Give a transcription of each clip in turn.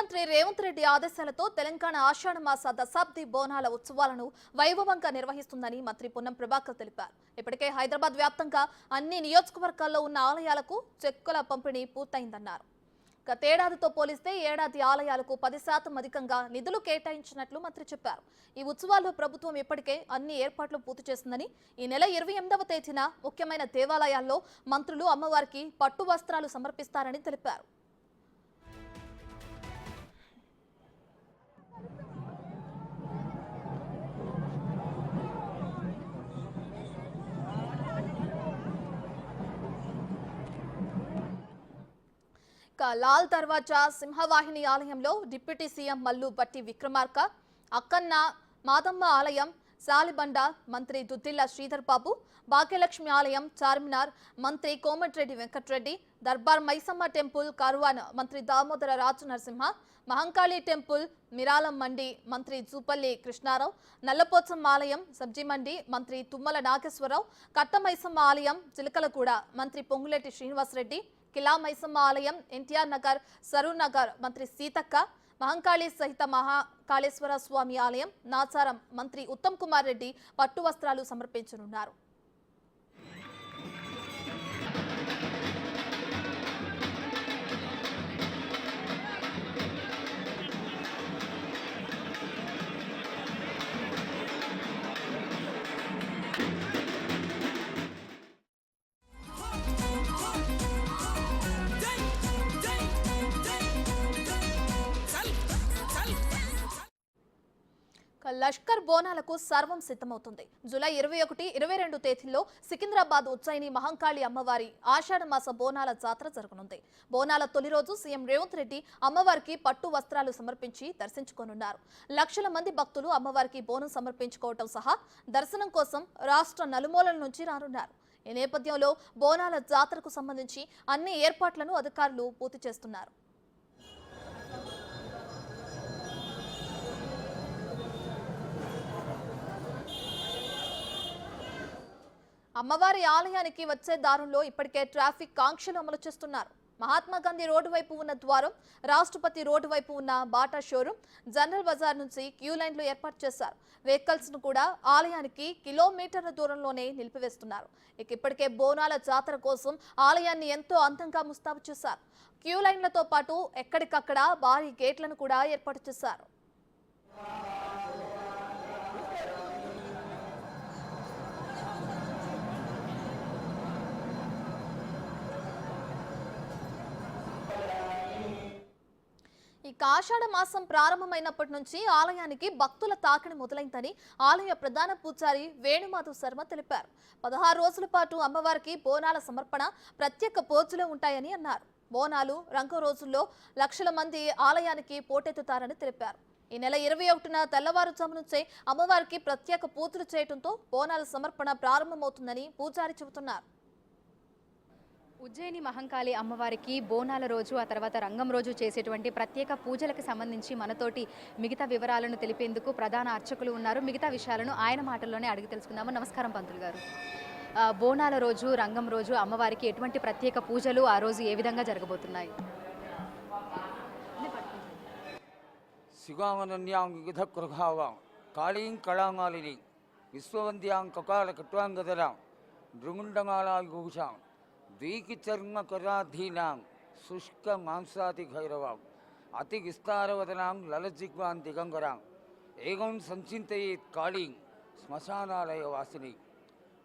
ముఖ్యమంత్రి రేవంత్ రెడ్డి ఆదేశాలతో తెలంగాణ ఆషాఢ మాస దశాబ్ది బోనాల ఉత్సవాలను వైభవంగా నిర్వహిస్తుందని మంత్రి పొన్నం ప్రభాకర్ తెలిపారు. ఇప్పటికే హైదరాబాద్ వ్యాప్తంగా అన్ని నియోజకవర్గాల్లో ఉన్న ఆలయాలకు చెక్కుల పంపిణీ పూర్తయిందన్నారు. గతేడాదితో పోలిస్తే ఏడాది ఆలయాలకు 10% అధికంగా నిధులు కేటాయించినట్లు మంత్రి చెప్పారు. ఈ ఉత్సవాల్లో ప్రభుత్వం ఇప్పటికే అన్ని ఏర్పాట్లు పూర్తి చేసిందని, ఈ నెల 28వ తేదీన ముఖ్యమైన దేవాలయాల్లో మంత్రులు అమ్మవారికి పట్టు వస్త్రాలు సమర్పిస్తారని తెలిపారు. లాల్ దర్వాజా సింహవాహిని ఆలయంలో డిప్యూటీ సీఎం మల్లు బట్టి విక్రమార్క, అక్కన్న మాదమ్మ ఆలయం సాలిబండ మంత్రి దుద్దిల్ల శ్రీధర్ బాబు, భాగ్యలక్ష్మి ఆలయం చార్మినార్ మంత్రి కోమటిరెడ్డి వెంకటరెడ్డి, దర్బార్ మైసమ్మ టెంపుల్ కరువాన్ మంత్రి దామోదర రాజు నరసింహ, మహంకాళి టెంపుల్ మిరాలం మండి మంత్రి జూపల్లి కృష్ణారావు, నల్లపోచమ్మ ఆలయం సబ్జీ మండి మంత్రి తుమ్మల నాగేశ్వరరావు, కట్టమైసమ్మ ఆలయం చిలకలగూడ మంత్రి పొంగులేటి శ్రీనివాసరెడ్డి, కిలా మైసమ్మ ఆలయం ఎన్టీఆర్ నగర్ సరూర్ నగర్ మంత్రి సీతక్క, మహంకాళి సహిత మహాకాళేశ్వర స్వామి ఆలయం నాచారం మంత్రి ఉత్తమ్ కుమార్ రెడ్డి పట్టు వస్త్రాలు సమర్పించనున్నారు. లష్కర్ బోనాలకు సర్వం సిద్ధమవుతుంది. జూలై 21, 22 తేదీల్లో సికింద్రాబాద్ ఉజ్జయిని మహంకాళి అమ్మవారి ఆషాఢ మాస బోనాల జాతర జరగనుంది. బోనాల తొలి రోజు సీఎం రేవంత్ రెడ్డి అమ్మవారికి పట్టు వస్త్రాలు సమర్పించి దర్శించుకోనున్నారు. లక్షల మంది భక్తులు అమ్మవారికి బోనం సమర్పించుకోవటం సహా దర్శనం కోసం రాష్ట్ర నలుమూలల నుంచి రానున్నారు. ఈ నేపథ్యంలో బోనాల జాతరకు సంబంధించి అన్ని ఏర్పాట్లను అధికారులు పూర్తి చేస్తున్నారు. అమ్మవారి ఆలయానికి వచ్చే దారుల్లో ఇప్పటికే ట్రాఫిక్ ఆంక్షలు అమలు చేస్తున్నారు. మహాత్మా గాంధీ రోడ్డు వైపు ఉన్న ద్వారం, రాష్ట్రపతి రోడ్డు వైపు ఉన్న బాటా షోరూం, జనరల్ బజార్ నుంచి క్యూ లైన్లు ఏర్పాటు చేశారు. వెహికల్స్ ను కూడా ఆలయానికి కిలోమీటర్ల దూరంలోనే నిలిపివేస్తున్నారు. ఇప్పటికే బోనాల జాతర కోసం ఆలయాన్ని ఎంతో అందంగా ముస్తాబు చేశారు. క్యూ లైన్లతో పాటు ఎక్కడికక్కడ భారీ గేట్లను కూడా ఏర్పాటు చేశారు. ఈ ఆషాఢ మాసం ప్రారంభమైనప్పటి నుంచి ఆలయానికి భక్తుల తాకిడి మొదలైందని ఆలయ ప్రధాన పూజారి వేణుమాధవ్ శర్మ తెలిపారు. 16 రోజుల పాటు అమ్మవారికి బోనాల సమర్పణ, ప్రత్యేక పూజలు ఉంటాయని అన్నారు. బోనాలు రంగు రోజుల్లో లక్షల మంది ఆలయానికి పోటెత్తుతారని తెలిపారు. ఈ నెల 21న తెల్లవారుజాము నుంచే అమ్మవారికి ప్రత్యేక పూజలు చేయడంతో బోనాల సమర్పణ ప్రారంభమవుతుందని పూజారి చెబుతున్నారు. ఉజ్జయిని మహంకాళి అమ్మవారికి బోనాల రోజు, ఆ తర్వాత రంగం రోజు చేసేటువంటి ప్రత్యేక పూజలకు సంబంధించి మనతోటి మిగతా వివరాలను తెలిపేందుకు ప్రధాన అర్చకులు ఉన్నారు. మిగతా విషయాలను ఆయన మాటల్లోనే అడిగి తెలుసుకుందాము. నమస్కారం పంతులు గారు. బోనాల రోజు, రంగం రోజు అమ్మవారికి ఎటువంటి ప్రత్యేక పూజలు ఆ రోజు ఏ విధంగా జరగబోతున్నాయి? శివామనన్యాం వివిధ కృఘావాం కాళీం కళామాలిని విశ్వవంద్యాం కకాల కట్వాంగదరాం నృముండమాలాయుషాం ద్వీకి చర్మ కరాధీనాం శుష్క మాంసాతి భైరవాం అతి విస్తారవదనాం లలజిగ్వాన్ దిగంగరాం ఏగం సంచింతయేత్ కాళీం శ్మశానాలయ వాసిని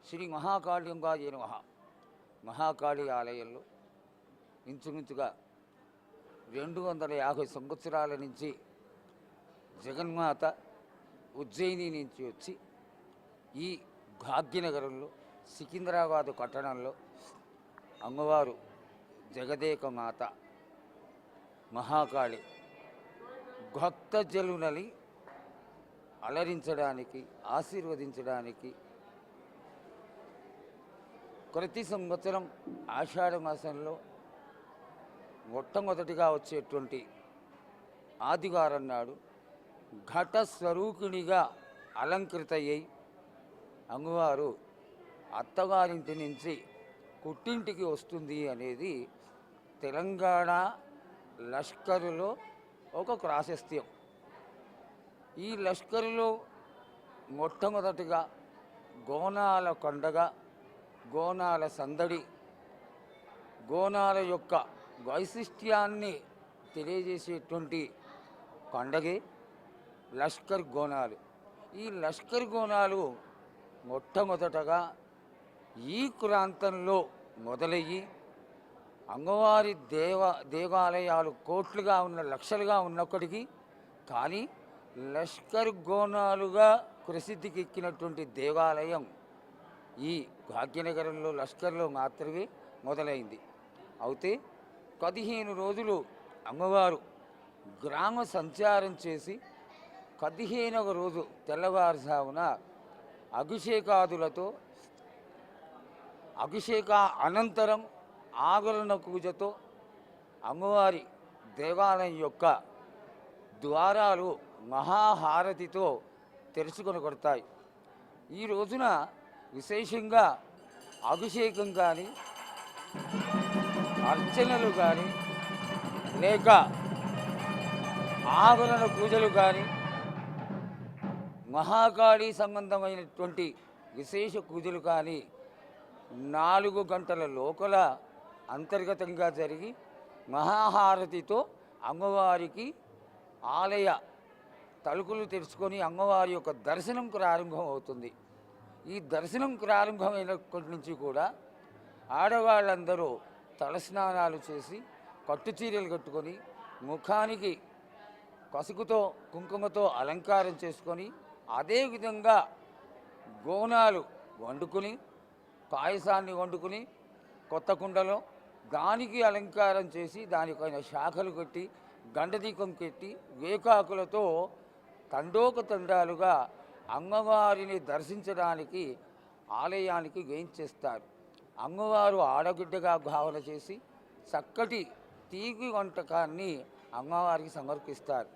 శ్రీ మహాకాళ్యంగా నమః. మహాకాళి ఆలయంలో ఇంచుమించుగా 250 సంవత్సరాల నుంచి జగన్మాత ఉజ్జయిని నుంచి వచ్చి ఈ భాగ్యనగరంలో సికింద్రాబాదు పట్టణంలో అమ్మవారు జగదేక మాత మహాకాళి భక్తజనులని అలరించడానికి, ఆశీర్వదించడానికి ప్రతి సంవత్సరం ఆషాఢ మాసంలో మొట్టమొదటిగా వచ్చేటువంటి ఆదివారం నాడు ఘట స్వరూపిణిగా అలంకృతయ్యి అమ్మవారు అత్తగారింటి నుంచి పుట్టింటికి వస్తుంది అనేది తెలంగాణ లష్కరులో ఒక ప్రాశస్త్యం. ఈ లష్కరులో మొట్టమొదటిగా గోనాల పండగ, గోనాల సందడి, గోనాల యొక్క వైశిష్ట్యాన్ని తెలియజేసేటువంటి పండగే లష్కర్ గోనాలు. ఈ లష్కర్ గోనాలు మొట్టమొదటగా ఈ ప్రాంతంలో మొదలయ్యి అమ్మవారి దేవాలయాలు కోట్లుగా ఉన్న లక్షలుగా ఉన్నప్పటికీ కానీ లష్కర్ గోనాలుగా ప్రసిద్ధికి ఎక్కినటువంటి దేవాలయం ఈ భాగ్యనగరంలో లష్కర్లో మాత్రమే మొదలైంది. అయితే 15 రోజులు అమ్మవారు గ్రామ సంచారం చేసి 15వ రోజు తెల్లవారుజామున అభిషేక అనంతరం ఆగరణ పూజతో అమ్మవారి దేవాలయం యొక్క ద్వారాలు మహాహారతితో తెరుచుకొని కొడతాయి. ఈ రోజున విశేషంగా అభిషేకం కానీ, అర్చనలు కానీ, లేక ఆభరణ పూజలు కానీ, మహాకాళీ సంబంధమైనటువంటి విశేష పూజలు కానీ 4 గంటల లోపల అంతర్గతంగా జరిగి మహాహారతితో అమ్మవారికి ఆలయ తలుపులు తెరుచుకొని అమ్మవారి యొక్క దర్శనం ప్రారంభం అవుతుంది. ఈ దర్శనం ప్రారంభమైనప్పటి నుంచి కూడా ఆడవాళ్ళందరూ తలస్నానాలు చేసి కట్టుచీరలు కట్టుకొని ముఖానికి పసుపుతో కుంకుమతో అలంకారం చేసుకొని అదేవిధంగా గోనాలు వండుకుని పాయసాన్ని వండుకుని కొత్త కుండలో దానికి అలంకారం చేసి దానిపైన శాఖలు కట్టి గండదీపం పెట్టి వేకాకులతో తండోపతండాలుగా అమ్మవారిని దర్శించడానికి ఆలయానికి వేయించేస్తారు. అమ్మవారు ఆడబిడ్డగా భావన చేసి చక్కటి తీపి వంటకాన్ని అమ్మవారికి సమర్పిస్తారు.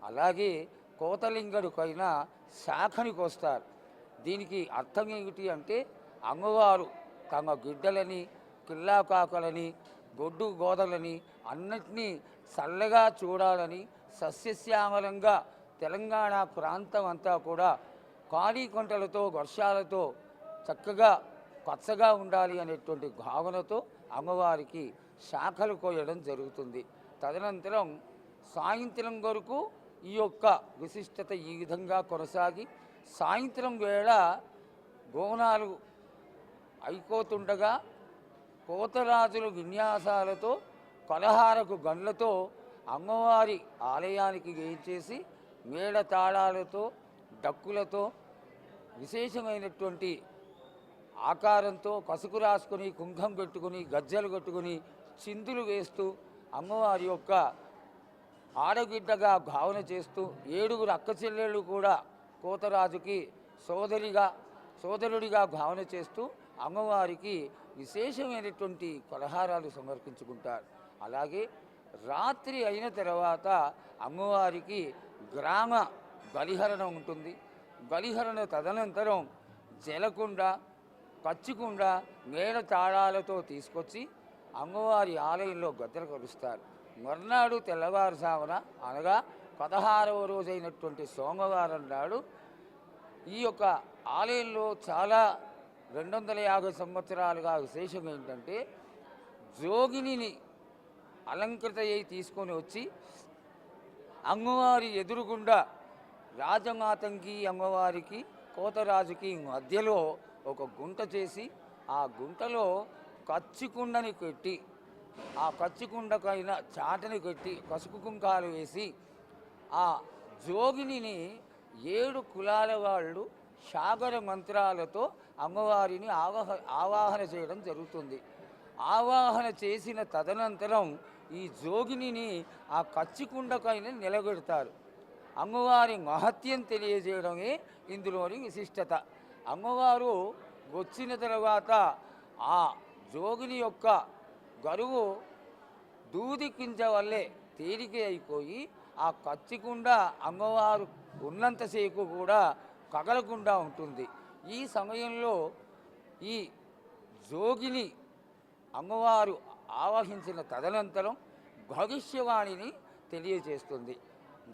అలాగే కోతలింగడు పైన శాఖని కోస్తారు. దీనికి అర్థం ఏమిటి అంటే అమ్మవారు తమ గిడ్డలని, కిల్లాకాకలని, గొడ్డు గోదలని అన్నిటినీ చల్లగా చూడాలని, సస్యశ్యామలంగా తెలంగాణ ప్రాంతం అంతా కూడా ఖాళీ కొంటలతో వర్షాలతో చక్కగా పచ్చగా ఉండాలి అనేటువంటి భావనతో అమ్మవారికి శాఖలు కోయడం జరుగుతుంది. తదనంతరం సాయంత్రం వరకు ఈ యొక్క విశిష్టత ఈ విధంగా కొనసాగి సాయంత్రం వేళ బోనాలు అయిపోతుండగా కోతరాజుల విన్యాసాలతో కలహారపు గండ్లతో అమ్మవారి ఆలయానికి వేయించేసి మేళ తాళాలతో డక్కులతో విశేషమైనటువంటి ఆకారంతో పసుపు రాసుకొని కుంకుమ పెట్టుకుని గజ్జలు కట్టుకుని చిందులు వేస్తూ అమ్మవారి యొక్క ఆడబిడ్డగా భావన చేస్తూ 7 అక్క చెల్లెళ్ళు కూడా కోతరాజుకి సోదరుడిగా భావన చేస్తూ అమ్మవారికి విశేషమైనటువంటి పలహారాలు సమర్పించుకుంటారు. అలాగే రాత్రి అయిన తర్వాత అమ్మవారికి గ్రామ బలిహరణ ఉంటుంది. బలిహరణ తదనంతరం జలకుండ, పచ్చికుండ, మేడ తాళాలతో తీసుకొచ్చి అమ్మవారి ఆలయంలో గద్దెలు కలుస్తారు. మర్నాడు తెల్లవారుజామున అనగా 16వ రోజైనటువంటి సోమవారం నాడు ఈ యొక్క ఆలయంలో చాలా 250 సంవత్సరాలుగా విశేషం ఏంటంటే జోగిని అలంకృత అయి తీసుకొని వచ్చి అమ్మవారి ఎదురుగుండా రాజమాతంకి అమ్మవారికి కోతరాజుకి మధ్యలో ఒక గుంట చేసి ఆ గుంటలో కచ్చికుండని పెట్టి ఆ కచ్చికుండకైన చాటని కట్టి పసుపు కుంకాలు వేసి ఆ జోగిని 7 కులాల వాళ్ళు సాగర మంత్రాలతో అమ్మవారిని ఆవాహన చేయడం జరుగుతుంది. ఆవాహన చేసిన తదనంతరం ఈ జోగిని ఆ కచ్చికుండకైన నిలబెడతారు. అమ్మవారి మహత్యం తెలియజేయడమే ఇందులోని విశిష్టత. అమ్మవారు వచ్చిన తర్వాత ఆ జోగిని యొక్క గరువు దూది కింజ వల్లే తేలిక అయిపోయి ఆ కచ్చికుండ అమ్మవారు ఉన్నంతసేపు కూడా కగలకుండా ఉంటుంది. ఈ సమయంలో ఈ జోగిని అమ్మవారు ఆవాహించిన తదనంతరం భవిష్యవాణిని తెలియజేస్తుంది.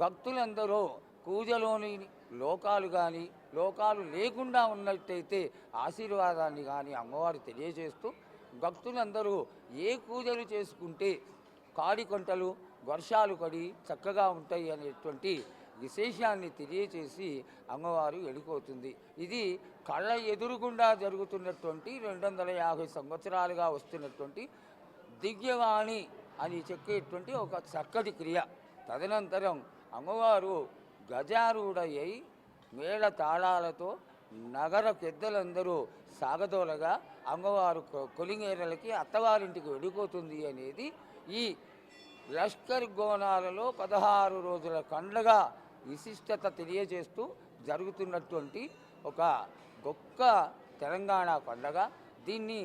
భక్తులందరూ పూజలోని లోకాలు కానీ లోకాలు లేకుండా ఉన్నట్టయితే ఆశీర్వాదాన్ని కానీ అమ్మవారు తెలియజేస్తూ భక్తులందరూ ఏ పూజలు చేసుకుంటే కాడికొంటలు వర్షాలు పడి చక్కగా ఉంటాయి అనేటువంటి విశేషాన్ని తెలియచేసి అమ్మవారు వెళ్ళిపోతుంది. ఇది కళ్ళ ఎదురుగుండా జరుగుతున్నటువంటి 250 సంవత్సరాలుగా వస్తున్నటువంటి దివ్యవాణి అని చెప్పేటువంటి ఒక చక్కటి క్రియ. తదనంతరం అమ్మవారు గజారూఢయ్యై మేళ తాళాలతో నగర పెద్దలందరూ సాగదోలగా అమ్మవారు కొలింగేరలకి అత్తవారింటికి వెళ్ళిపోతుంది అనేది ఈ లష్కర్ గోనాలలో 16 రోజుల పండగ విశిష్టత తెలియజేస్తూ జరుగుతున్నటువంటి ఒక గొప్ప తెలంగాణ పండగ. దీన్ని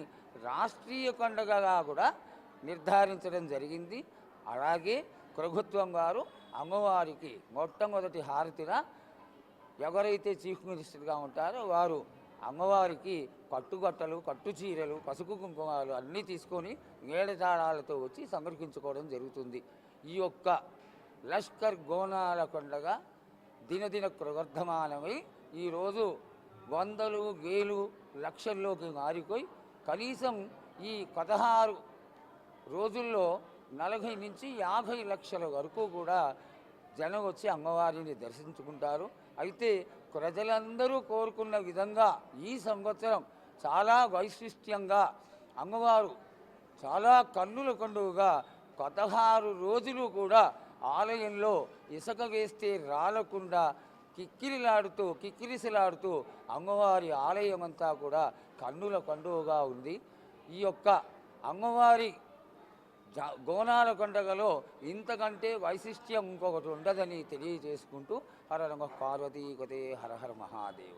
రాష్ట్రీయ పండగగా కూడా నిర్ధారించడం జరిగింది. అలాగే ప్రభుత్వం గారు అమ్మవారికి మొట్టమొదటి హారతిగా ఎవరైతే చీఫ్ మినిస్టర్గా ఉంటారో వారు అమ్మవారికి కట్టుబట్టలు, కట్టు చీరలు, పసుపు కుంకుమాలు అన్నీ తీసుకొని మేళతాళాలతో వచ్చి సమర్పించుకోవడం జరుగుతుంది. ఈ యొక్క లష్కర్ గోనాల పండగ దినదిన ప్రవర్ధమానమై ఈరోజు వందలు వేలు లక్షల్లోకి మారిపోయి కనీసం ఈ 16 రోజుల్లో 40 నుంచి 50 లక్షల వరకు కూడా జనం వచ్చి అమ్మవారిని దర్శించుకుంటారు. అయితే ప్రజలందరూ కోరుకున్న విధంగా ఈ సంవత్సరం చాలా వైశిష్ట్యంగా అమ్మవారు చాలా కన్నుల పండుగగా 16 రోజులు కూడా ఆలయంలో ఇసుక వేస్తే రాలకుండా కిక్కిరిసలాడుతూ అమ్మవారి ఆలయం అంతా కూడా కన్నుల పండుగగా ఉంది. ఈ యొక్క అమ్మవారి గోనాల పండుగలో ఇంతకంటే వైశిష్ట్యం ఇంకొకటి ఉండదని తెలియజేసుకుంటూ హర నమ పార్వతీ కొతే హర హర మహాదేవ.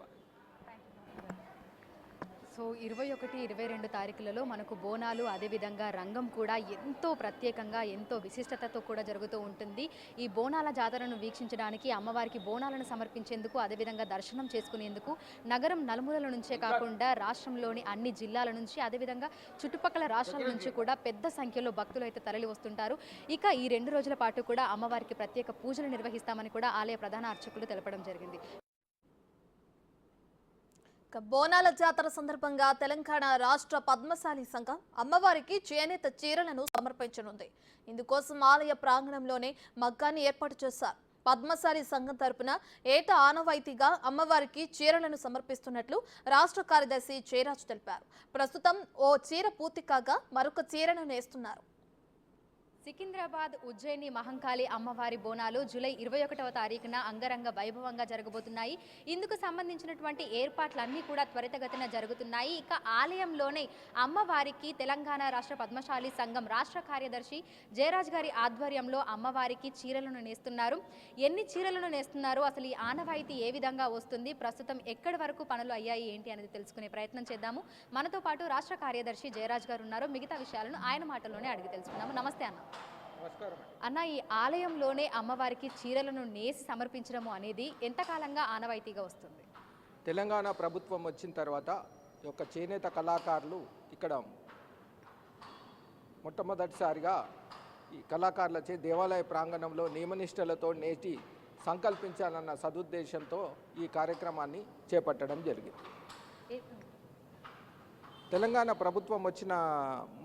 సో 21, 22 తారీఖులలో మనకు బోనాలు, అదేవిధంగా రంగం కూడా ఎంతో ప్రత్యేకంగా ఎంతో విశిష్టతతో కూడా జరుగుతూ ఉంటుంది. ఈ బోనాల జాతరను వీక్షించడానికి, అమ్మవారికి బోనాలను సమర్పించేందుకు, అదేవిధంగా దర్శనం చేసుకునేందుకు నగరం నలుమూలల నుంచే కాకుండా రాష్ట్రంలోని అన్ని జిల్లాల నుంచి, అదేవిధంగా చుట్టుపక్కల రాష్ట్రాల నుంచి కూడా పెద్ద సంఖ్యలో భక్తులు అయితే తరలి వస్తుంటారు. ఇక ఈ 2 రోజుల పాటు కూడా అమ్మవారికి ప్రత్యేక పూజలు నిర్వహిస్తామని కూడా ఆలయ ప్రధాన అర్చకులు తెలపడం జరిగింది. బోనాల జాతర సందర్భంగా తెలంగాణ రాష్ట్ర పద్మశాలి సంఘం అమ్మవారికి చేనేత చీరలను సమర్పించనుంది. ఇందుకోసం ఆలయ ప్రాంగణంలోనే మగ్గాన్ని ఏర్పాటు చేశారు. పద్మశాలి సంఘం తరపున ఏటా ఆనవాయితీగా అమ్మవారికి చీరలను సమర్పిస్తున్నట్లు రాష్ట్ర కార్యదర్శి జయరాజ్ తెలిపారు. ప్రస్తుతం ఓ చీర పూర్తి కాగా మరొక చీరను నేస్తున్నారు. సికింద్రాబాద్ ఉజ్జయిని మహంకాళి అమ్మవారి బోనాలు జూలై 21వ తారీఖున అంగరంగ వైభవంగా జరగబోతున్నాయి. ఇందుకు సంబంధించినటువంటి ఏర్పాట్లన్నీ కూడా త్వరితగతిన జరుగుతున్నాయి. ఇక ఆలయంలోనే అమ్మవారికి తెలంగాణ రాష్ట్ర పద్మశాలి సంఘం రాష్ట్ర కార్యదర్శి జయరాజ్ గారి ఆధ్వర్యంలో అమ్మవారికి చీరలను నేస్తున్నారు. ఎన్ని చీరలను నేస్తున్నారు, అసలు ఈ ఆనవాయితీ ఏ విధంగా వస్తుంది, ప్రస్తుతం ఎక్కడి వరకు పనులు అయ్యాయి ఏంటి అనేది తెలుసుకునే ప్రయత్నం చేద్దాము. మనతో పాటు రాష్ట్ర కార్యదర్శి జయరాజ్ గారు ఉన్నారు. మిగతా విషయాలను ఆయన మాటల్లోనే అడిగి తెలుసుకున్నాము. నమస్తే అన్న. అన్న, ఈ ఆలయంలోనే అమ్మవారికి చీరలను నేసి సమర్పించడము అనేది ఎంతకాలంగా ఆనవాయితీగా వస్తుంది? తెలంగాణ ప్రభుత్వం వచ్చిన తర్వాత ఈ యొక్క చేనేత కళాకారులు ఇక్కడ మొట్టమొదటిసారిగా ఈ కళాకారులచే దేవాలయ ప్రాంగణంలో నియమనిష్టలతో నేటి సంకల్పించాలన్న సదుద్దేశంతో ఈ కార్యక్రమాన్ని చేపట్టడం జరిగింది. తెలంగాణ ప్రభుత్వం వచ్చిన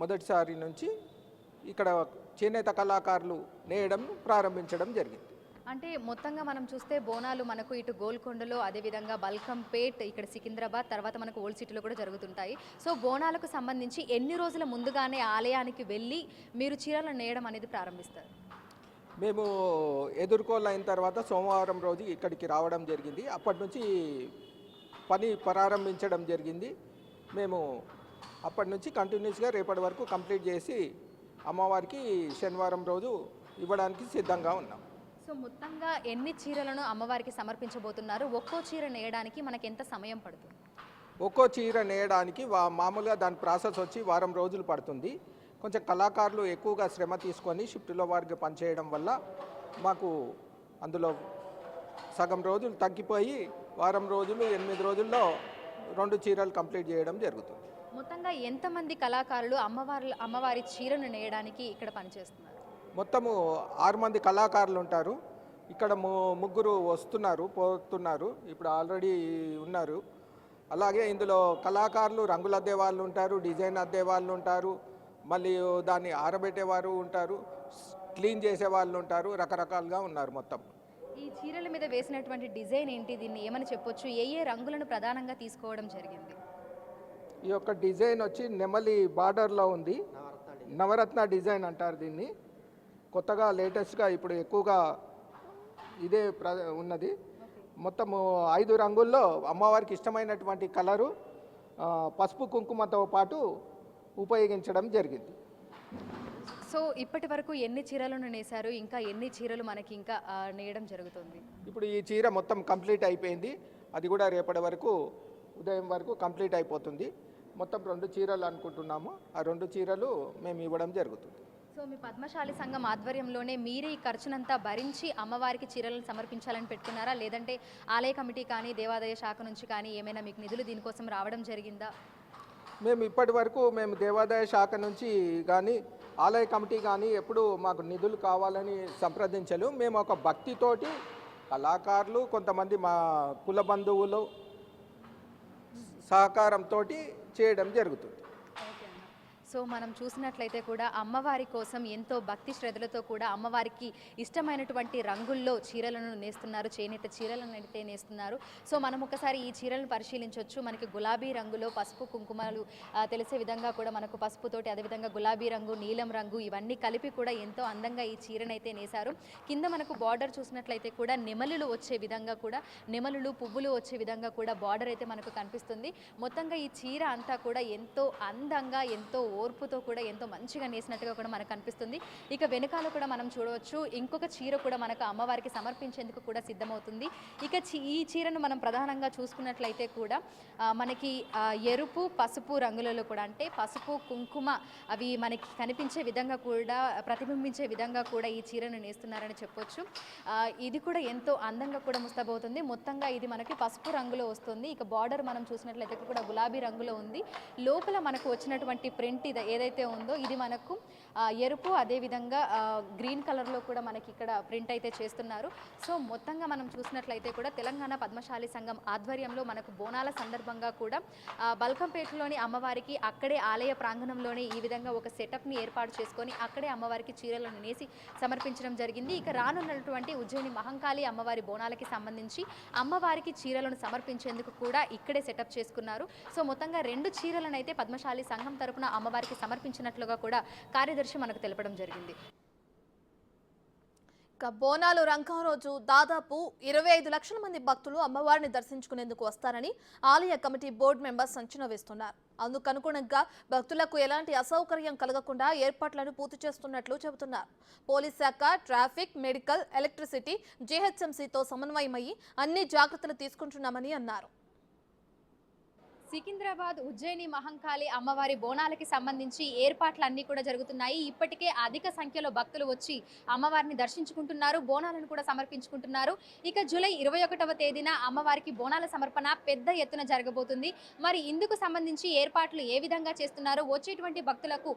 మొదటిసారి నుంచి ఇక్కడ చేనేత కళాకారులు నేయడం ప్రారంభించడం జరిగింది. అంటే మొత్తంగా మనం చూస్తే బోనాలు మనకు ఇటు గోల్కొండలో, అదేవిధంగా బల్కంపేట్, ఇక్కడ సికింద్రాబాద్, తర్వాత మనకు ఓల్డ్ సిటీలో కూడా జరుగుతుంటాయి. సో బోనాలకు సంబంధించి ఎన్ని రోజుల ముందుగానే ఆలయానికి వెళ్ళి మీరు చీరలను నేయడం అనేది ప్రారంభిస్తారు? మేము ఎదుర్కోలు అయిన తర్వాత సోమవారం రోజు ఇక్కడికి రావడం జరిగింది. అప్పటి నుంచి పని ప్రారంభించడం జరిగింది. మేము అప్పటి నుంచి కంటిన్యూస్గా రేపటి వరకు కంప్లీట్ చేసి అమ్మవారికి శనివారం రోజు ఇవ్వడానికి సిద్ధంగా ఉన్నాం. సో మొత్తంగా ఎన్ని చీరలను అమ్మవారికి సమర్పించబోతున్నారు? ఒక్కో చీర నేయడానికి మనకి ఎంత సమయం పడుతుంది? ఒక్కో చీర నేయడానికి మామూలుగా దాని ప్రాసెస్ వచ్చి వారం రోజులు పడుతుంది. కొంచెం కళాకారులు ఎక్కువగా శ్రమ తీసుకొని షిఫ్ట్లో వారికి పనిచేయడం వల్ల మాకు అందులో సగం రోజులు తగ్గిపోయి వారం రోజులు 8 రోజుల్లో 2 చీరలు కంప్లీట్ చేయడం జరుగుతుంది. మొత్తంగా ఎంతమంది కళాకారులు అమ్మవారి చీరను నేయడానికి ఇక్కడ పనిచేస్తున్నారు? మొత్తము 6 మంది కళాకారులు ఉంటారు. ఇక్కడ ముగ్గురు పోతున్నారు, ఇప్పుడు ఆల్రెడీ ఉన్నారు. అలాగే ఇందులో కళాకారులు రంగులు అద్దే వాళ్ళు ఉంటారు, డిజైన్ అద్దే వాళ్ళు ఉంటారు, మళ్ళీ దాన్ని ఆరబెట్టేవారు ఉంటారు, క్లీన్ చేసే వాళ్ళు ఉంటారు, రకరకాలుగా ఉన్నారు మొత్తం. ఈ చీరల మీద వేసినటువంటి డిజైన్ ఏంటి, దీన్ని ఏమని చెప్పొచ్చు, ఏ ఏ రంగులను ప్రధానంగా తీసుకోవడం జరిగింది? ఈ యొక్క డిజైన్ వచ్చి నెమలి బార్డర్లో ఉంది, నవరత్న డిజైన్ అంటారు దీన్ని. కొత్తగా లేటెస్ట్గా ఇప్పుడు ఎక్కువగా ఇదే ఉన్నది. మొత్తము 5 రంగుల్లో అమ్మవారికి ఇష్టమైనటువంటి కలరు పసుపు కుంకుమతో పాటు ఉపయోగించడం జరిగింది. సో ఇప్పటి వరకు ఎన్ని చీరలను నేశారు, ఇంకా ఎన్ని చీరలు మనకి ఇంకా నేయడం జరుగుతుంది? ఇప్పుడు ఈ చీర మొత్తం కంప్లీట్ అయిపోయింది, అది కూడా రేపటి వరకు ఉదయం వరకు కంప్లీట్ అయిపోతుంది. మొత్తం 2 చీరలు అనుకుంటున్నాము, ఆ 2 చీరలు మేము ఇవ్వడం జరుగుతుంది. సో మీ పద్మశాలి సంఘం ఆధ్వర్యంలోనే మీరే ఈ ఖర్చునంతా భరించి అమ్మవారికి చీరలను సమర్పించాలని పెట్టుకున్నారా, లేదంటే ఆలయ కమిటీ కానీ దేవాదాయ శాఖ నుంచి కానీ ఏమైనా మీకు నిధులు దీనికోసం రావడం జరిగిందా? మేము ఇప్పటి వరకు దేవాదాయ శాఖ నుంచి కానీ ఆలయ కమిటీ కానీ ఎప్పుడు మాకు నిధులు కావాలని సంప్రదించలు. మేము ఒక భక్తితోటి కళాకారులు కొంతమంది మా కుల బంధువులు సహకారంతో చేయడం జరుగుతుంది. సో మనం చూసినట్లయితే కూడా అమ్మవారి కోసం ఎంతో భక్తి శ్రద్ధలతో కూడా అమ్మవారికి ఇష్టమైనటువంటి రంగుల్లో చీరలను నేస్తున్నారు, చేనేత చీరలను అయితే నేస్తున్నారు. సో మనం ఒకసారి ఈ చీరలను పరిశీలించవచ్చు. మనకి గులాబీ రంగులో పసుపు కుంకుమలు తెలిసే విధంగా కూడా మనకు పసుపుతోటి, అదేవిధంగా గులాబీ రంగు, నీలం రంగు ఇవన్నీ కలిపి కూడా ఎంతో అందంగా ఈ చీరను అయితే నేశారు. కింద మనకు బార్డర్ చూసినట్లయితే కూడా నెమలులు వచ్చే విధంగా కూడా, నెమలులు పువ్వులు వచ్చే విధంగా కూడా బార్డర్ అయితే మనకు కనిపిస్తుంది. మొత్తంగా ఈ చీర అంతా కూడా ఎంతో అందంగా, ఎంతో ఓర్పుతో కూడా ఎంతో మంచిగా నేసినట్టుగా కూడా మనకు కనిపిస్తుంది. ఇక వెనకాల కూడా మనం చూడవచ్చు, ఇంకొక చీర కూడా మనకు అమ్మవారికి సమర్పించేందుకు కూడా సిద్ధమవుతుంది. ఇక ఈ చీరను మనం ప్రధానంగా చూసుకున్నట్లయితే కూడా మనకి ఎరుపు పసుపు రంగులలో కూడా, అంటే పసుపు కుంకుమ అవి మనకి కనిపించే విధంగా కూడా, ప్రతిబింబించే విధంగా కూడా ఈ చీరను నేస్తున్నారని చెప్పొచ్చు. ఇది కూడా ఎంతో అందంగా కూడా ముస్తాబవుతుంది. మొత్తంగా ఇది మనకి పసుపు రంగులో వస్తుంది. ఇక బార్డర్ మనం చూసినట్లయితే కూడా గులాబీ రంగులో ఉంది. లోపల మనకు వచ్చినటువంటి ప్రింట్ ఏదైతే ఉందో ఇది మనకు ఎరుపు, అదేవిధంగా గ్రీన్ కలర్లో కూడా మనకి ఇక్కడ ప్రింట్ అయితే చేస్తున్నారు. సో మొత్తంగా మనం చూసినట్లయితే కూడా తెలంగాణ పద్మశాలి సంఘం ఆధ్వర్యంలో మనకు బోనాల సందర్భంగా కూడా బల్కంపేటలోని అమ్మవారికి అక్కడే ఆలయ ప్రాంగణంలోనే ఈ విధంగా ఒక సెటప్ని ఏర్పాటు చేసుకొని అక్కడే అమ్మవారికి చీరలను నేసి సమర్పించడం జరిగింది. ఇక రానున్నటువంటి ఉజ్జయిని మహంకాళి అమ్మవారి బోనాలకి సంబంధించి అమ్మవారికి చీరలను సమర్పించేందుకు కూడా ఇక్కడే సెటప్ చేసుకున్నారు. సో మొత్తంగా 2 చీరలను అయితే పద్మశాలి సంఘం తరపున అమ్మవారికి సమర్పించినట్లుగా కూడా కార్యదర్శి మనకు తెలపడం జరిగింది. బోనాలు రంగం రోజు దాదాపు 25 లక్షల మంది భక్తులు అమ్మవారిని దర్శించుకునేందుకు వస్తారని ఆలయ కమిటీ బోర్డు మెంబర్స్ అంచనా వేస్తున్నారు. అందుకు అనుగుణంగా భక్తులకు ఎలాంటి అసౌకర్యం కలగకుండా ఏర్పాట్లను పూర్తి చేస్తున్నట్లు చెబుతున్నారు. పోలీస్ శాఖ, ట్రాఫిక్, మెడికల్, ఎలక్ట్రిసిటీ, జీహెచ్ఎంసీతో సమన్వయమయ్యి అన్ని జాగ్రత్తలు తీసుకుంటున్నామని అన్నారు. సికింద్రాబాద్ ఉజ్జయిని మహంకాళి అమ్మవారి బోనాలకి సంబంధించి ఏర్పాట్లన్నీ కూడా జరుగుతున్నాయి. ఇప్పటికే అధిక సంఖ్యలో భక్తులు వచ్చి అమ్మవారిని దర్శించుకుంటున్నారు, బోనాలను కూడా సమర్పించుకుంటున్నారు. ఇక జూలై 21వ తేదీన అమ్మవారికి బోనాల సమర్పణ పెద్ద ఎత్తున జరగబోతుంది. మరి ఇందుకు సంబంధించి ఏర్పాట్లు ఏ విధంగా చేస్తున్నారు, వచ్చేటువంటి భక్తులకు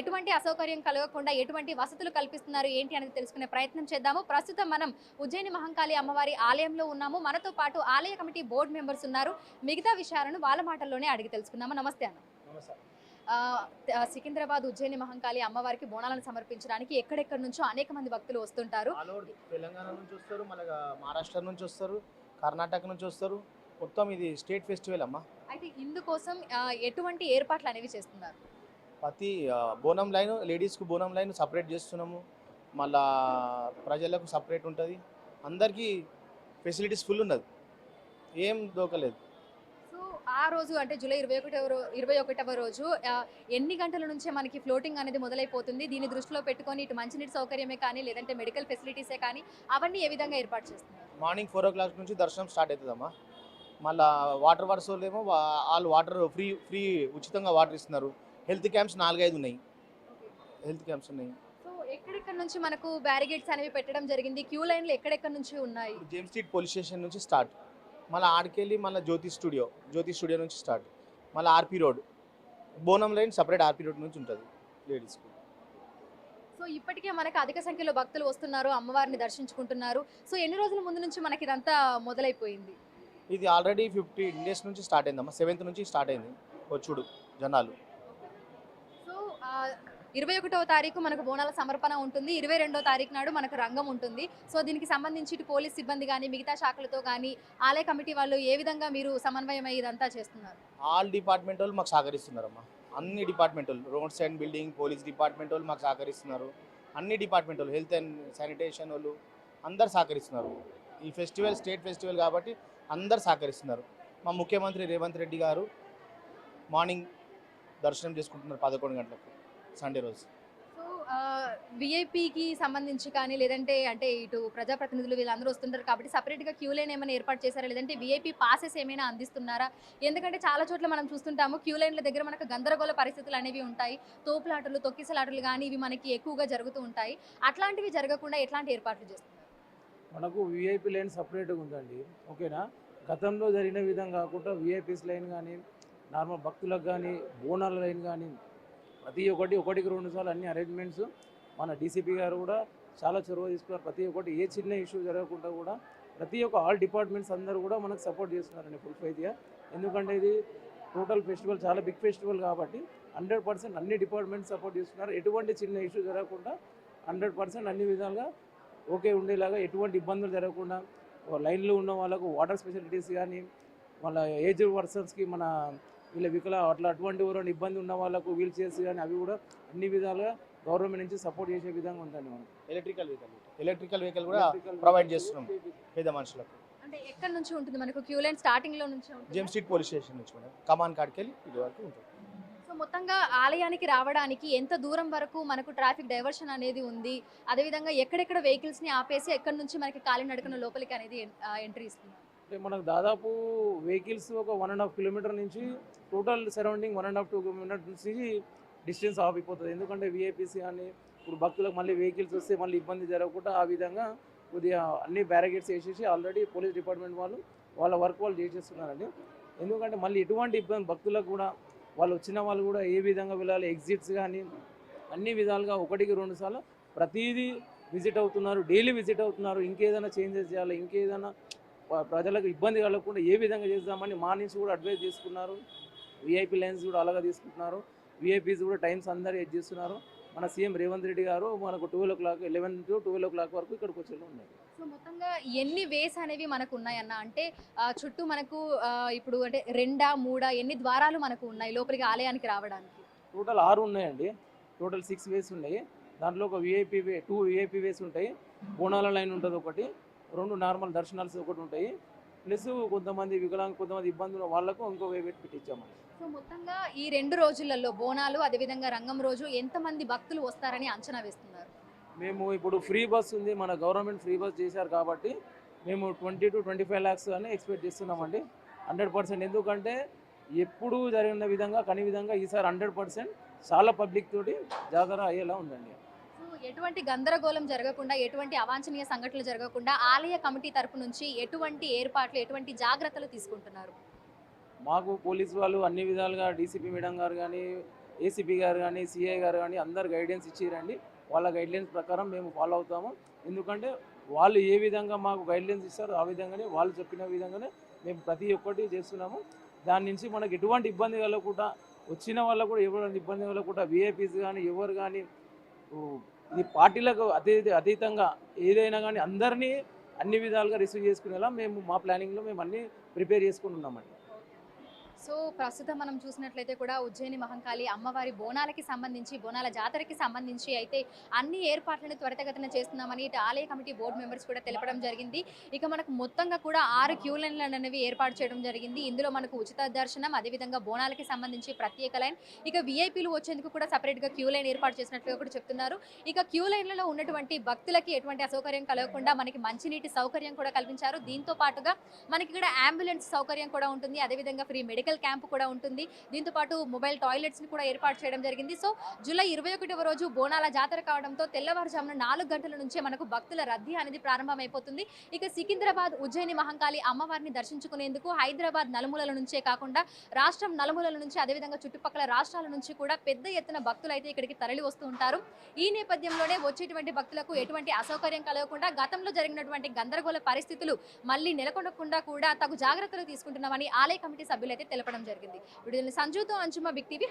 ఎటువంటి అసౌకర్యం కలగకుండా ఎటువంటి వసతులు కల్పిస్తున్నారు ఏంటి అనేది తెలుసుకునే ప్రయత్నం చేద్దాము. ప్రస్తుతం మనం ఉజ్జయిని మహంకాళి అమ్మవారి ఆలయంలో ఉన్నాము. మనతో పాటు ఆలయ కమిటీ బోర్డు మెంబర్స్ ఉన్నారు. మిగతా విషయాలను వాళ్ళ మాటల్లోనే అడిగి తెలుసుకుందాము. నమస్తే అన్న. సికింద్రాబాద్ ఉజ్జయిని మహంకాళి అమ్మవారికి బోనాలను సమర్పించడానికి ఎక్కడెక్కడి నుంచో అనేక మంది భక్తులు వస్తుంటారు. తెలంగాణ నుంచి వస్తారు, మన మహారాష్ట్ర నుంచి వస్తారు, కర్ణాటక నుంచి వస్తారు. మొత్తం ఇది స్టేట్ ఫెస్టివల్ అమ్మా. అయితే ఇందుకోసం ఎటువంటి ఏర్పాట్లు అనేవి చేస్తున్నారు? ప్రతి బోనం లైన్, లేడీస్కు బోనం లైన్ సపరేట్ చేస్తున్నాము, మళ్ళా ప్రజలకు సపరేట్ ఉంటుంది, అందరికీ ఫెసిలిటీస్ ఫుల్ ఉన్నది, ఏం దోకలేదు. ఆ రోజు అంటే జూలై 21వ రోజు ఎన్ని గంటల నుంచే మనకి ఫ్లోటింగ్ అనేది మొదలైపోతుంది? దీన్ని దృష్టిలో పెట్టుకొని ఇటు మంచినీటి సౌకర్యమే కానీ, లేదంటే మెడికల్ ఫెసిలిటీసే కానీ, అవన్నీ ఏ విధంగా ఏర్పాటు చేస్తున్నారు? మార్నింగ్ 4 o'clock నుంచి దర్శనం స్టార్ట్ అవుతుందమ్మా. మళ్ళీ వాటర్ వర్క్స్ ఏమో వాళ్ళు వాటర్ ఫ్రీ ఉచితంగా వాటర్ ఇస్తున్నారు. హెల్త్ క్యాంప్స్ 4-5 ఉన్నాయి, హెల్త్ క్యాంప్స్ ఉన్నాయి. సో ఎక్కడెక్కడ నుంచి మనకు బ్యారిగేడ్స్ అనేవి పెట్టడం జరిగింది? క్యూ లైన్లు ఎక్కడెక్కడ నుంచి ఉన్నాయి? జేమ్స్ స్ట్రీట్ పోలీస్ స్టేషన్ నుంచి స్టార్ట్, మళ్ళీ ఆడికెళ్ళి మళ్ళీ జ్యోతి స్టూడియో నుంచి స్టార్ట్, మళ్ళీ ఆర్పీ రోడ్, బోనం లైన్ సపరేట్ ఆర్పీ రోడ్ నుంచి ఉంటుంది లేడీస్కి. సో ఇప్పటికే మనకు అధిక సంఖ్యలో భక్తులు వస్తున్నారు, అమ్మవారిని దర్శించుకుంటున్నారు. సో ఎన్ని రోజుల ముందు నుంచి మనకి ఇదంతా మొదలైపోయింది? ఇది ఆల్రెడీ 15 డేస్ నుంచి స్టార్ట్ అయిందమ్మా. 7th నుంచి స్టార్ట్ అయింది వచ్చుడు జనాలు. సో 21వ తారీఖు మనకు బోనాల సమర్పణ ఉంటుంది. 22వ తారీఖు నాడు మనకు రంగం ఉంటుంది. సో దీనికి సంబంధించి ఇటు పోలీస్ సిబ్బంది కానీ మిగతా శాఖలతో కానీ ఆలయ కమిటీ వాళ్ళు ఏ విధంగా మీరు సమన్వయం అయ్యి ఇదంతా చేస్తున్నారు? ఆల్ డిపార్ట్మెంట్ వాళ్ళు మాకు సహకరిస్తున్నారమ్మా. అన్ని డిపార్ట్మెంట్ వాళ్ళు, roads and building, police department వాళ్ళు మాకు సహకరిస్తున్నారు. అన్ని డిపార్ట్మెంట్ వాళ్ళు, హెల్త్ అండ్ శానిటేషన్ వాళ్ళు అందరు సహకరిస్తున్నారు. ఈ ఫెస్టివల్ స్టేట్ ఫెస్టివల్ కాబట్టి అందరు సహకరిస్తున్నారు. మా ముఖ్యమంత్రి రేవంత్ రెడ్డి గారు మార్నింగ్ దర్శనం చేసుకుంటున్నారు 11 గంటలకు సండే రోజు. సో విఐపికి సంబంధించి కానీ లేదంటే అంటే ఇటు ప్రజాప్రతినిధులు వీళ్ళందరూ వస్తుంటారు కాబట్టి సపరేట్గా క్యూ లైన్ ఏమైనా ఏర్పాటు చేశారా, లేదంటే విఐపి పాసెస్ ఏమైనా అందిస్తున్నారా? ఎందుకంటే చాలా చోట్ల మనం చూస్తుంటాము క్యూ లైన్ల దగ్గర మనకు గందరగోళ పరిస్థితులు అనేవి ఉంటాయి. తోపులాటలు, తొక్కిసలాటలు కానీ ఇవి మనకి ఎక్కువగా జరుగుతూ ఉంటాయి. అట్లాంటివి జరగకుండా ఎట్లాంటి ఏర్పాట్లు చేస్తున్నారు? మనకు విఐపి లైన్ సపరేట్గా ఉందండి, ఓకేనా. గతంలో జరిగిన విధంగా కాకుండా విఐపీస్ లైన్ కానీ, నార్మల్ భక్తులకు కానీ, బోనాల లైన్ కానీ ప్రతి ఒకటికి 2 సార్లు అన్ని అరేంజ్మెంట్స్ మన డీసీపీ గారు కూడా చాలా చొరవ తీసుకున్నారు. ప్రతి ఒక్కటి ఏ చిన్న ఇష్యూ జరగకుండా కూడా ప్రతి ఒక్క ఆల్ డిపార్ట్మెంట్స్ అందరూ కూడా మనకు సపోర్ట్ చేస్తున్నారండి ఫుల్ ఫైజ్గా. ఎందుకంటే ఇది టోటల్ ఫెస్టివల్ చాలా బిగ్ ఫెస్టివల్ కాబట్టి 100% అన్ని డిపార్ట్మెంట్స్ సపోర్ట్ చేస్తున్నారు. ఎటువంటి చిన్న ఇష్యూ జరగకుండా 100% అన్ని విధాలుగా ఓకే ఉండేలాగా, ఎటువంటి ఇబ్బందులు జరగకుండా లైన్లో ఉన్న వాళ్ళకు వాటర్ ఫెసిలిటీస్ కానీ, వాళ్ళ ఏజ్ పర్సన్స్కి మన వీళ్ళ అటువంటి ఎవరైనా ఇబ్బంది ఉన్న వాళ్ళకు వీల్ చైర్స్ కానీ అవి కూడా అన్ని విధాలుగా గవర్నమెంట్ నుంచి సపోర్ట్ చేసే విధంగా ఉంటుంది. మనం ఎలక్ట్రికల్ వెహికల్ కూడా ప్రొవైడ్ చేస్తున్నాం పేద మనుషులకు. అంటే ఎక్కడి నుంచి ఉంటుంది మనకు క్యూ లైన్? స్టార్టింగ్లో నుంచి ఉంటుంది? జేమ్స్ స్ట్రీట్ పోలీస్ స్టేషన్ నుంచి మేడం కమాన్ కాడికి వెళ్ళి ఇది వరకు ఉంటుంది. సో మొత్తంగా ఆలయానికి రావడానికి ఎంత దూరం వరకు మనకు ట్రాఫిక్ డైవర్షన్ అనేది ఉంది? అదేవిధంగా ఎక్కడెక్కడ వెహికల్స్ని ఆపేసి ఎక్కడి నుంచి మనకి కాలినడకన లోపలికి అనేది ఎంట్రీ ఇస్తున్నారు? అంటే మనకు దాదాపు వెహికల్స్ ఒక 1.5 కిలోమీటర్ నుంచి టోటల్ సరౌండింగ్ 1.5-2 కిలోమీటర్స్ నుంచి డిస్టెన్స్ ఆఫ్ అయిపోతుంది. ఎందుకంటే విఐపీస్ కానీ ఇప్పుడు భక్తులకు మళ్ళీ వెహికల్స్ వస్తే మళ్ళీ ఇబ్బంది జరగకుండా ఆ విధంగా కొద్దిగా అన్ని బ్యారికేడ్స్ వేసేసి ఆల్రెడీ పోలీస్ డిపార్ట్మెంట్ వాళ్ళు వాళ్ళ వర్క్ వాళ్ళు చేసేస్తున్నారండి. ఎందుకంటే మళ్ళీ ఎటువంటి ఇబ్బంది భక్తులకు కూడా వాళ్ళు వచ్చిన వాళ్ళు కూడా ఏ విధంగా వెళ్ళాలి, ఎగ్జిట్స్ కానీ అన్ని విధాలుగా 1-2 సార్లు ప్రతిదీ విజిట్ అవుతున్నారు, డైలీ విజిట్ అవుతున్నారు. ఇంకేదైనా చేంజెస్ చేయాలి, ఇంకేదైనా ప్రజలకు ఇబ్బంది కలగకుండా ఏ విధంగా చేద్దామని మా నుంచి కూడా అడ్వైస్ తీసుకున్నారు. విఐపీ లైన్స్ కూడా అలాగా తీసుకుంటున్నారు. విఐపీస్ కూడా టైమ్స్ అందరూ ఎడ్ చేస్తున్నారు. మన సీఎం రేవంత్ రెడ్డి గారు మనకు 11 to 12 వరకు ఇక్కడికి వచ్చేలా ఉన్నారు. సో మొత్తంగా ఎన్ని వేస్ అనేవి మనకు ఉన్నాయన్న? అంటే చుట్టూ మనకు ఇప్పుడు అంటే 2-3 ఎన్ని ద్వారాలు మనకు ఉన్నాయి లోపలికి ఆలయానికి రావడానికి? టోటల్ 6 ఉన్నాయండి. టోటల్ 6 వేస్ ఉన్నాయి. దాంట్లో ఒక విఐపీ 2 విఐపీ వేస్ ఉంటాయి. బోనాల లైన్ ఉంటుంది ఒకటి, 2 నార్మల్ దర్శనాలు ఒకటి ఉంటాయి. ప్లస్ కొంతమంది కొంతమంది ఇబ్బందులు వాళ్ళకు ఇంకో వే పెట్టించాము. సో మొత్తంగా ఈ 2 రోజులలో బోనాలు అదేవిధంగా రంగం రోజు ఎంతమంది భక్తులు వస్తారని అంచనా వేస్తున్నారు? మేము ఇప్పుడు ఫ్రీ బస్ ఉంది, మన గవర్నమెంట్ ఫ్రీ బస్ చేశారు కాబట్టి మేము 20 to 25 lakhs అని ఎక్స్పెక్ట్ చేస్తున్నామండి 100%. ఎందుకంటే ఎప్పుడు జరిగిన విధంగా కాని విధంగా ఈసారి 100% చాలా పబ్లిక్ తోటి జాతర అయ్యేలా ఉందండి. ఎటువంటి గందరగోళం జరగకుండా, ఎటువంటి అవాంఛనీయ సంఘటనలు జరగకుండా ఆలయ కమిటీ తరపు నుంచి ఎటువంటి ఏర్పాట్లు, ఎటువంటి జాగ్రత్తలు తీసుకుంటున్నారు? మాకు పోలీసు వాళ్ళు అన్ని విధాలుగా డీసీపీ మేడం గారు కానీ, ఏసీపీ గారు కానీ, సిఐ గారు కానీ అందరు గైడెన్స్ ఇచ్చిరండి. వాళ్ళ గైడ్లైన్స్ ప్రకారం మేము ఫాలో అవుతాము. ఎందుకంటే వాళ్ళు ఏ విధంగా మాకు గైడ్లైన్స్ ఇస్తారో ఆ విధంగానే వాళ్ళు చెప్పిన విధంగానే మేము ప్రతి ఒక్కటి చేస్తున్నాము. దాని నుంచి మనకు ఎటువంటి ఇబ్బంది కలగకుండా, వచ్చిన వాళ్ళకు కూడా ఎవరైనా ఇబ్బంది కలగకుండా విఐపీస్ కానీ ఎవరు కానీ ఇది పార్టీలకు అతీతంగా ఏదైనా కానీ అందరినీ అన్ని విధాలుగా రిసీవ్ చేసుకునేలా మేము మా ప్లానింగ్లో మేము అన్నీ ప్రిపేర్ చేసుకుని ఉన్నామండి. సో ప్రస్తుతం మనం చూసినట్లయితే కూడా ఉజ్జయిని మహంకాళి అమ్మవారి బోనాలకి సంబంధించి, బోనాల జాతరకి సంబంధించి అయితే అన్ని ఏర్పాట్లను త్వరితగతిన చేస్తున్నామని ఇటు ఆలయ కమిటీ బోర్డు మెంబర్స్ కూడా తెలపడం జరిగింది. ఇక మనకు మొత్తంగా కూడా 6 క్యూ లైన్లు అనేవి ఏర్పాటు చేయడం జరిగింది. ఇందులో మనకు ఉచిత దర్శనం, అదేవిధంగా బోనాలకి సంబంధించి ప్రత్యేక లైన్, ఇక విఐపీలు వచ్చేందుకు కూడా సపరేట్గా క్యూ లైన్ ఏర్పాటు చేసినట్లుగా కూడా చెప్తున్నారు. ఇక క్యూ లైన్లలో ఉన్నటువంటి భక్తులకి ఎటువంటి అసౌకర్యం కలగకుండా మనకి మంచినీటి సౌకర్యం కూడా కల్పించారు. దీంతో పాటుగా మనకి ఇక్కడ అంబులెన్స్ సౌకర్యం కూడా ఉంటుంది. అదేవిధంగా ఫ్రీ మెడికల్ మెడికల్ క్యాంప్ కూడా ఉంటుంది. దీంతో పాటు మొబైల్ టాయిలెట్స్ ని కూడా ఏర్పాటు చేయడం జరిగింది. సో జూలై 21వ రోజు బోనాల జాతర కావడంతో తెల్లవారుజామున 4 గంటల నుంచే మనకు భక్తుల రద్దీ అనేది ప్రారంభమైపోతుంది. ఇక సికింద్రాబాద్ ఉజ్జయిని మహంకాళి అమ్మవారిని దర్శించుకునేందుకు హైదరాబాద్ నలుమూలల నుంచే కాకుండా రాష్ట్రం నలుమూలల నుంచి అదేవిధంగా చుట్టుపక్కల రాష్ట్రాల నుంచి కూడా పెద్ద ఎత్తున భక్తులు అయితే ఇక్కడికి తరలి వస్తూ ఉంటారు. ఈ నేపథ్యంలోనే వచ్చేటువంటి భక్తులకు ఎటువంటి అసౌకర్యం కలగకుండా గతంలో జరిగినటువంటి గందరగోళ పరిస్థితులు మళ్ళీ నెలకొనకుండా కూడా తగు జాగ్రత్తలు తీసుకుంటున్నామని ఆలయ కమిటీ సభ్యులైతే తెలపడం జరిగింది. వీడియోని సంజుతో అంజుమా బిగ్ టీవీ.